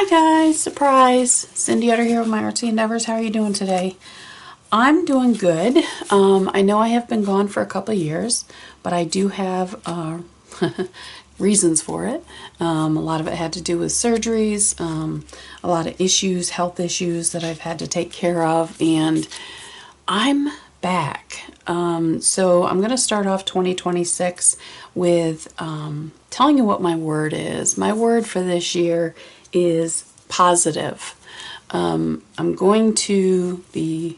Hi guys, surprise! Cindy Utter here with my Artsy Endeavours. How are you doing today? I'm doing good. I know I have been gone for a couple of years, but I do have reasons for it. A lot of it had to do with surgeries, a lot of issues, health issues that I've had to take care of, and I'm back. So I'm going to start off 2026 with telling you what my word is. My word for this year is positive. I'm going to be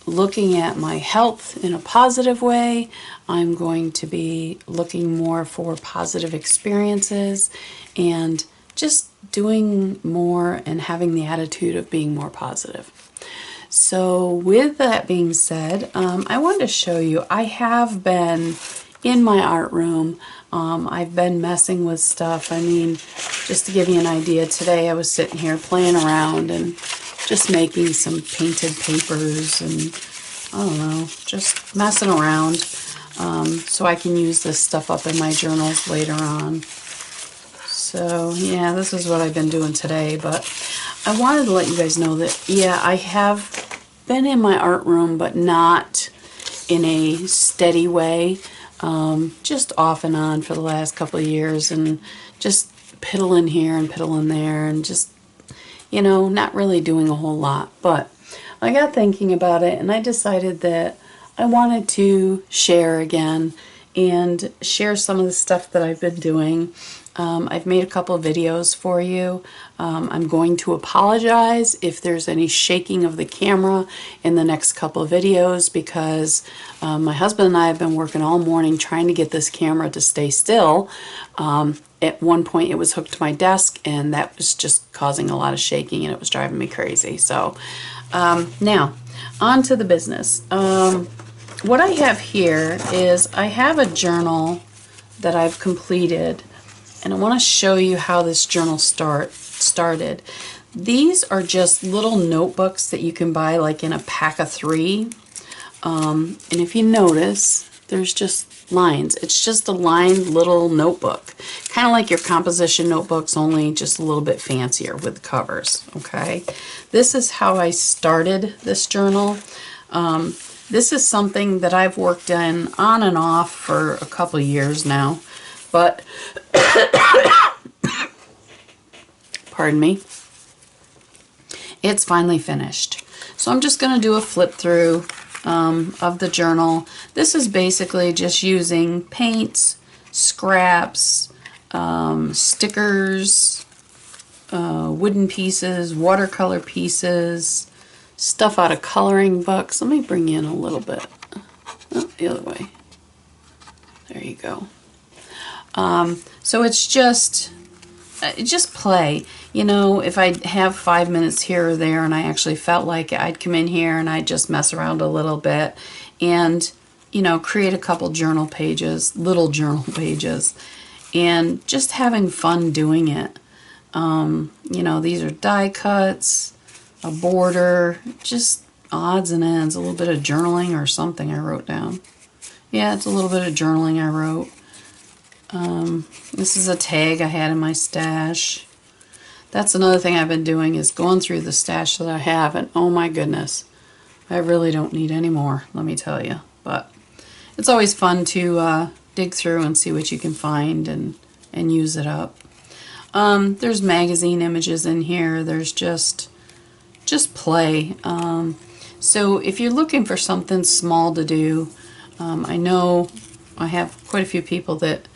looking at my health in a positive way. I'm going to be looking more for positive experiences and just doing more and having the attitude of being more positive. So with that being said, I wanted to show you, I have been in my art room. I've been messing with stuff. I mean, just to give you an idea, today I was sitting here playing around and just making some painted papers and, I don't know, just messing around so I can use this stuff up in my journals later on. So, yeah, this is what I've been doing today, but I wanted to let you guys know that, yeah, I have been in my art room, but not in a steady way. Just off and on for the last couple of years and just piddling here and piddling there and just, you know, not really doing a whole lot. But I got thinking about it and I decided that I wanted to share again and share some of the stuff that I've been doing. I've made a couple of videos for you. I'm going to apologize if there's any shaking of the camera in the next couple of videos because my husband and I have been working all morning trying to get this camera to stay still. At one point it was hooked to my desk and that was just causing a lot of shaking and it was driving me crazy. So now on to the business. What I have here is I have a journal that I've completed. And I want to show you how this journal started. These are just little notebooks that you can buy like in a pack of 3. And if you notice, there's just lines. It's just a lined little notebook. Kind of like your composition notebooks, only just a little bit fancier with covers, okay? This is how I started this journal. This is something that I've worked on and off for a couple of years now. But, pardon me, it's finally finished. So I'm just going to do a flip through of the journal. This is basically just using paints, scraps, stickers, wooden pieces, watercolor pieces, stuff out of coloring books. Let me bring you in a little bit. Oh, the other way. There you go. So it's just play. You know, if I have 5 minutes here or there and I actually felt like it, I'd come in here and I'd just mess around a little bit and, you know, create a couple journal pages, little journal pages, and just having fun doing it. You know, these are die cuts, a border, just odds and ends, a little bit of journaling or something I wrote down. Yeah, it's a little bit of journaling I wrote. This is a tag I had in my stash. That's another thing I've been doing is going through the stash that I have, and oh my goodness, I really don't need any more, let me tell you. But it's always fun to dig through and see what you can find and use it up. There's magazine images in here. There's just play. So if you're looking for something small to do, I know I have quite a few people that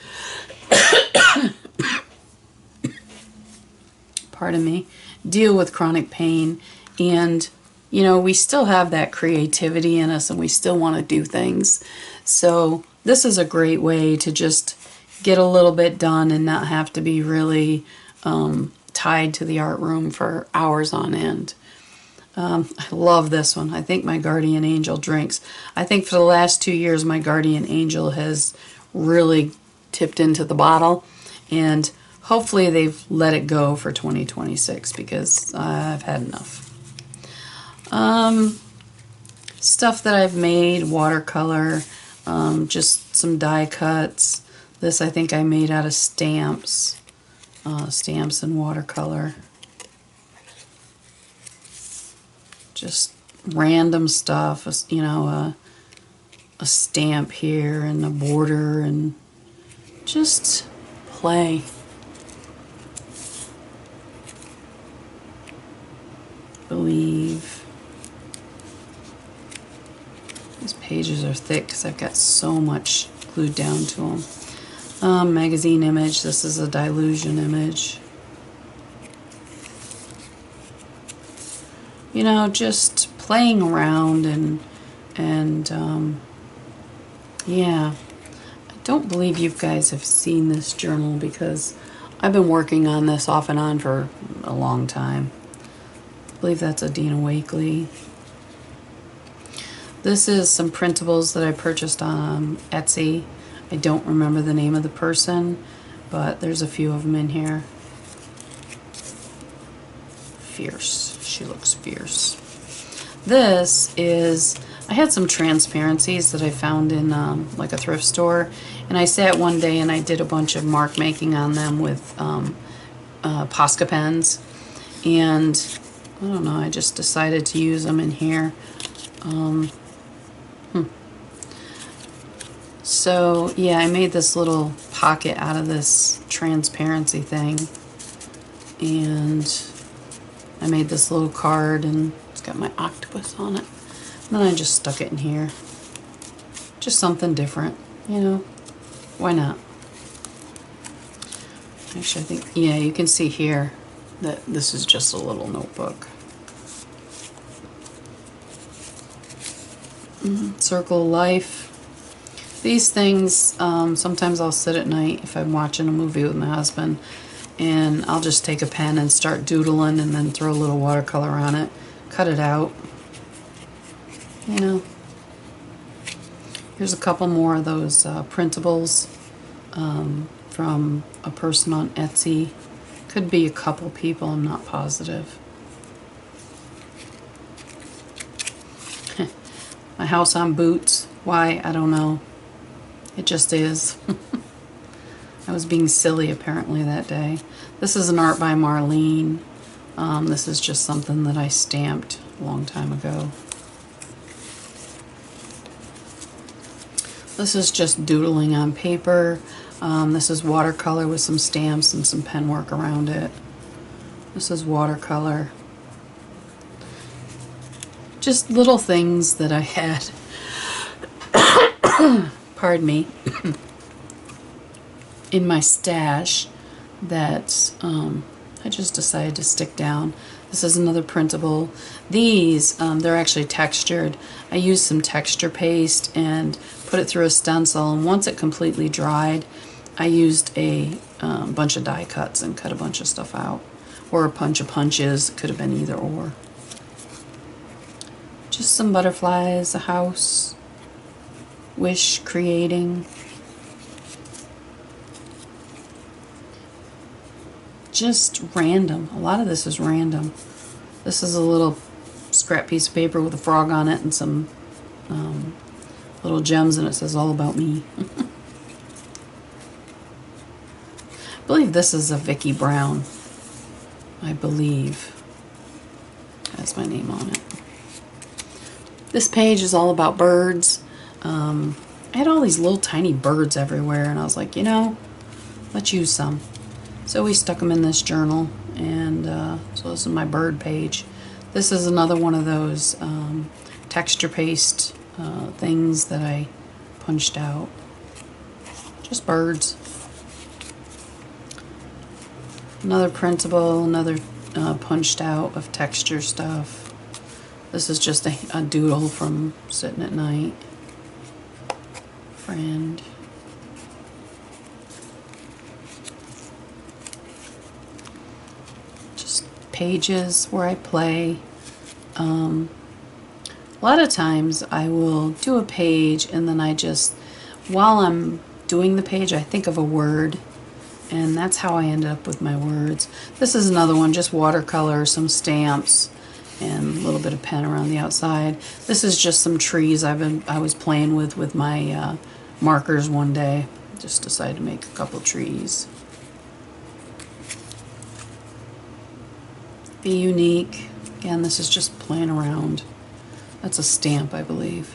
pardon me, deal with chronic pain, and you know, we still have that creativity in us and we still want to do things. So this is a great way to just get a little bit done and not have to be really tied to the art room for hours on end. I love this one. I think my guardian angel drinks. I think for the last 2 years my guardian angel has really tipped into the bottle, and hopefully they've let it go for 2026 because I've had enough. Stuff that I've made, watercolor, just some die cuts. This I think I made out of stamps. stamps in watercolor. Just random stuff, you know, a stamp here and a border, and just play. Believe. These pages are thick because I've got so much glued down to them. Magazine image. This is a Dilution image. You know, just playing around and yeah. I don't believe you guys have seen this journal because I've been working on this off and on for a long time. I believe that's a Dina Wakley. This is some printables that I purchased on Etsy. I don't remember the name of the person, but there's a few of them in here. Fierce. She looks fierce. This is, I had some transparencies that I found in like a thrift store, and I sat one day and I did a bunch of mark making on them with Posca pens, and I don't know, I just decided to use them in here. So yeah, I made this little pocket out of this transparency thing, and I made this little card, and it's got my octopus on it. And then I just stuck it in here. Just something different, you know? Why not? Actually, I think, yeah, you can see here that this is just a little notebook. Circle of Life. These things, sometimes I'll sit at night if I'm watching a movie with my husband, and I'll just take a pen and start doodling and then throw a little watercolor on it, cut it out. You know. Here's a couple more of those printables from a person on Etsy. Could be a couple people, I'm not positive. My house on boots. Why? I don't know. It just is. I was being silly apparently that day. This is an art by Marlene. This is just something that I stamped a long time ago. This is just doodling on paper. This is watercolor with some stamps and some pen work around it. This is watercolor. Just little things that I had, pardon me, in my stash that I just decided to stick down. This is another printable. These, they're actually textured. I used some texture paste and put it through a stencil, and once it completely dried, I used a bunch of die cuts and cut a bunch of stuff out. Or a bunch of punches. It could have been either or. Just some butterflies, a house, wish creating. Just random. A lot of this is random. This is a little scrap piece of paper with a frog on it and some little gems, and it says all about me. I believe this is a Vicki Brown. I believe. Has my name on it. This page is all about birds. I had all these little tiny birds everywhere, and I was like, you know, let's use some. So we stuck them in this journal, and so this is my bird page. This is another one of those texture paste things that I punched out. Just birds. Another printable, another punched out of texture stuff. This is just a doodle from sitting at night. Friend. Just pages where I play. A lot of times I will do a page, and then I just, while I'm doing the page, I think of a word, and that's how I ended up with my words. This is another one, just watercolor, some stamps, and a little bit of pen around the outside. This is just some trees I was playing with my markers one day. Just decided to make a couple trees. Be unique. Again, this is just playing around. That's a stamp, I believe.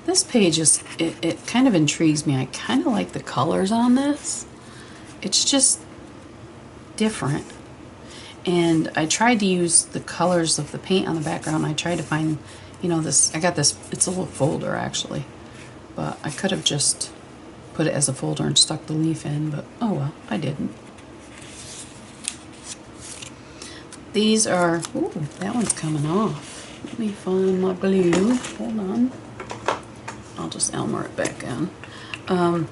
This page is, it kind of intrigues me. I kind of like the colors on this. It's just different. And I tried to use the colors of the paint on the background. I tried to find, you know, this, I got this, it's a little folder actually. But I could have just put it as a folder and stuck the leaf in, but oh well, I didn't. These are, ooh, that one's coming off. Let me find my glue. Hold on. I'll just Elmer it back in.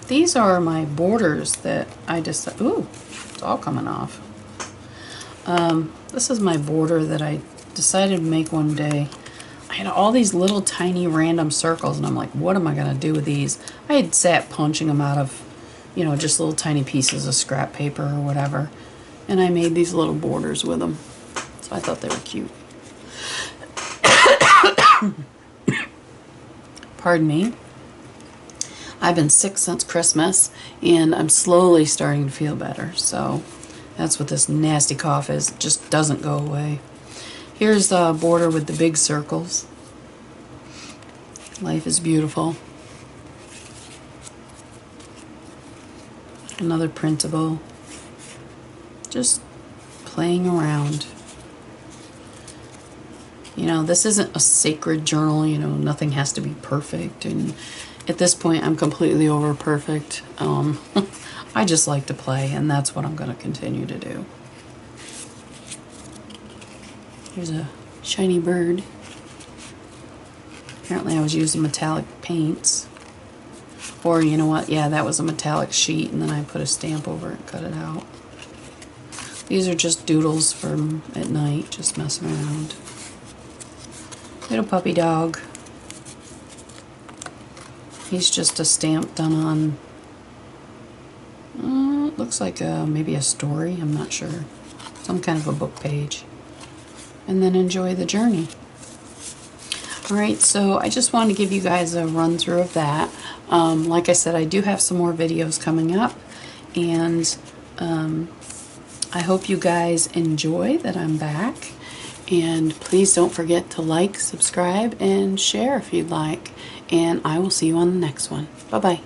These are my borders that I decided, ooh, it's all coming off. This is my border that I decided to make one day. I had all these little tiny random circles and I'm like, what am I going to do with these? I had sat punching them out of, you know, just little tiny pieces of scrap paper or whatever. And I made these little borders with them. So I thought they were cute. Pardon me. I've been sick since Christmas and I'm slowly starting to feel better. So that's what this nasty cough is. It just doesn't go away. Here's the border with the big circles. Life is beautiful. Another printable. Just playing around. You know, this isn't a sacred journal, you know, nothing has to be perfect. And at this point, I'm completely over perfect. I just like to play, and that's what I'm going to continue to do. Here's a shiny bird. Apparently I was using metallic paints. Or, you know what, yeah, that was a metallic sheet, and then I put a stamp over it and cut it out. These are just doodles for at night, just messing around. Little puppy dog. He's just a stamp done on, it looks like maybe a story, I'm not sure. Some kind of a book page. And then enjoy the journey. Alright, so I just wanted to give you guys a run through of that. Like I said, I do have some more videos coming up, and I hope you guys enjoy that I'm back. And please don't forget to like, subscribe, and share if you'd like. And I will see you on the next one. Bye-bye.